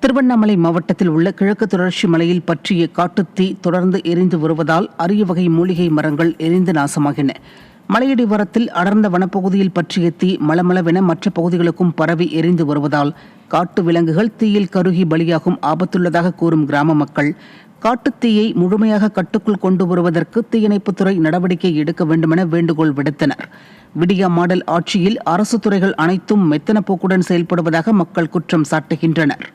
திருவண்ணாமலை மாவட்டத்தில் உள்ள கிழக்கு தொடர்ச்சி மலையில் பற்றிய காட்டுத்தீ தொடர்ந்து எரிந்து வருவதால் அரிய வகை மூலிகை மரங்கள் எரிந்து நாசமாகின. மலையடிவாரத்தில் அடர்ந்த வனப்பகுதியில் பற்றிய தீ மளமளவென மற்ற பகுதிகளுக்கும் பரவி எரிந்து வருவதால் காட்டு விலங்குகள் தீயில் கருகி பலியாகும் ஆபத்துள்ளதாக கூறும் கிராம மக்கள் காட்டுத்தீயை முழுமையாக கட்டுக்குள் கொண்டு வருவதற்கு தீயணைப்புத்துறை நடவடிக்கை எடுக்க வேண்டுமென வேண்டுகோள் விடுத்தனர். விடியா மாடல் ஆட்சியில் அரசு துறைகள் அனைத்தும் மெத்தன போக்குடன் செயல்படுவதாக மக்கள் குற்றம் சாட்டுகின்றனர்.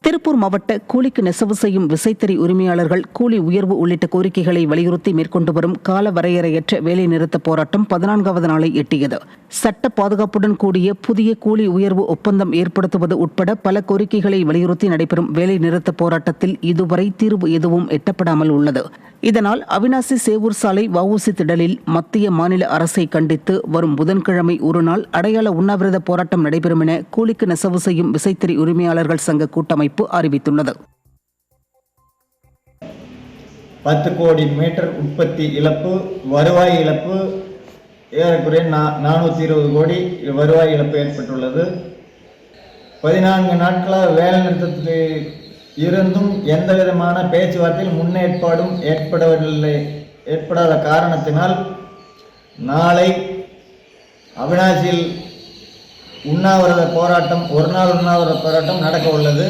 திருப்பூர் மாவட்ட கூலிக்கு நெசவு செய்யும் விசைத்தறி உரிமையாளர்கள் கூலி உயர்வு உள்ளிட்ட கோரிக்கைகளை வலியுறுத்தி மேற்கொண்டு வரும் கால வரையறையற்ற வேலைநிறுத்த போராட்டம் 14வது நாளை எட்டியது. சட்ட பாதுகாப்புடன் கூடிய புதிய கூலி உயர்வு ஒப்பந்தம் ஏற்படுத்துவது உட்பட பல கோரிக்கைகளை வலியுறுத்தி நடைபெறும் வேலைநிறுத்த போராட்டத்தில் இதுவரை தீர்வு எதுவும் எட்டப்படாமல் உள்ளது. இதனால் அவிநாசி சேவூர் சாலை வஉசி திடலில் மத்திய மாநில அரசை கண்டித்து வரும் புதன்கிழமை ஒருநாள் அடையாள உண்ணாவிரத போராட்டம் நடைபெறும் என கூலிக்கு நெசவு செய்யும் விசைத்தறி உரிமையாளர்கள் சங்க கூட்டமைப்பு அறிவித்துள்ளது. 10 கோடி மீட்டர் உற்பத்தி இழப்பு, வருவாய் இழப்பு ஏறக்குறைய 420 கோடி வருவாய் இழப்பு ஏற்பட்டுள்ளது. 14 நாட்களாக வேலை நிறுத்தத்தில் இருந்தும் எந்த விதமான பேச்சுவார்த்தையில் முன்னேற்பாடும் ஏற்படாத காரணத்தினால் நாளை அவிநாசியில் ஒரு நாள் உண்ணாவிரத போராட்டம் நடக்க உள்ளது.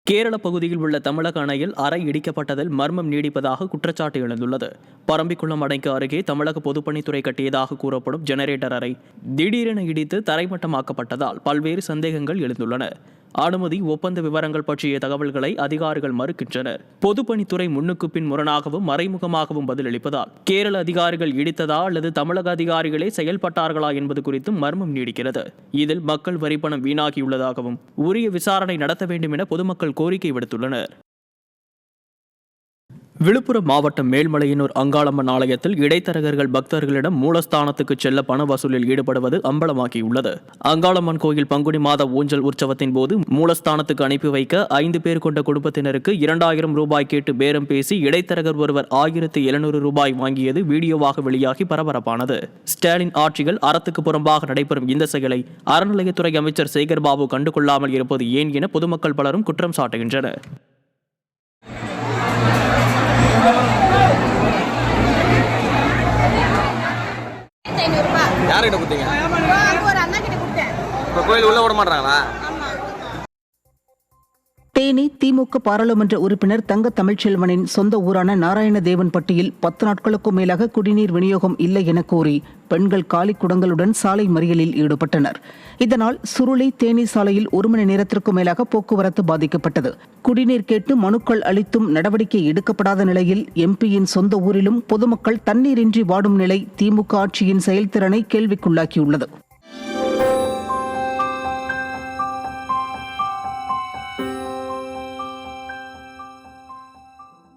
கேரள பகுதியில் உள்ள தமிழக அணையில் அறை இடிக்கப்பட்டதில் மர்மம் நீடிப்பதாக குற்றச்சாட்டு எழுந்துள்ளது. பரம்பிக்குளம் அணைக்கு அருகே தமிழக பொதுப்பணித்துறை கட்டியதாக கூறப்படும் ஜெனரேட்டர் அறை திடீரென இடித்து தரைமட்டமாக்கப்பட்டதால் பல்வேறு சந்தேகங்கள் எழுந்துள்ளன. அனுமதி ஒப்பந்த விவரங்கள் பற்றிய தகவல்களை அதிகாரிகள் மறுக்கின்றனர். பொதுப்பணித்துறை முன்னுக்கு பின் முரணாகவும் மறைமுகமாகவும் பதிலளிப்பதால் கேரள அதிகாரிகள் இடித்ததா அல்லது தமிழக அதிகாரிகளே செயல்பட்டார்களா என்பது குறித்து மர்மம் நீடிக்கிறது. இதில் மக்கள் வரிப்பணம் வீணாகியுள்ளதாகவும் உரிய விசாரணை நடத்த வேண்டும் என பொதுமக்கள் கோரிக்கை விடுத்துள்ளனர். விழுப்புரம் மாவட்டம் மேல்மலையனூர் அங்காளம்மன் ஆலயத்தில் இடைத்தரகர்கள் பக்தர்களிடம் மூலஸ்தானத்துக்கு செல்ல பண வசூலில் ஈடுபடுவது அம்பலமாகியுள்ளது. அங்காளம்மன் கோயில் பங்குனி மாத ஊஞ்சல் உற்சவத்தின் போது மூலஸ்தானத்துக்கு அனுப்பி வைக்க 5 பேர் கொண்ட குடும்பத்தினருக்கு 2000 ரூபாய் கேட்டு பேரம் பேசி இடைத்தரகர் ஒருவர் 1700 ரூபாய் வாங்கியது வீடியோவாக வெளியாகி பரபரப்பானது. ஸ்டாலின் ஆட்சிகள் அறத்துக்கு புறம்பாக நடைபெறும் இந்த செயலை அறநிலையத்துறை அமைச்சர் சேகர்பாபு கண்டுகொள்ளாமல் இருப்பது ஏன் என பொதுமக்கள் பலரும் குற்றம் சாட்டுகின்றனர். யார்கிட்ட கொடுத்தீங்க? ஒரு அண்ணா கிட்ட கொடுத்தேன். இப்போ கோயில் உள்ள விட மாட்டாங்களா? தேனி திமுக பாராளுமன்ற உறுப்பினர் தங்க தமிழ்ச்செல்வனின் சொந்த ஊரான நாராயணதேவன்பட்டியில் 10 நாட்களுக்கும் மேலாக குடிநீர் விநியோகம் இல்லை என கூறி பெண்கள் காலி குடங்களுடன் சாலை மறியலில் ஈடுபட்டனர். இதனால் சுருளி தேனி சாலையில் 1 மணி நேரத்திற்கும் மேலாக போக்குவரத்து பாதிக்கப்பட்டது. குடிநீர் கேட்டு மனுக்கள் அளித்தும் நடவடிக்கை எடுக்கப்படாத நிலையில் எம்பியின் சொந்த ஊரிலும் பொதுமக்கள் தண்ணீரின்றி வாடும் நிலை திமுக ஆட்சியின் செயல்திறனை கேள்விக்குள்ளாக்கியுள்ளது.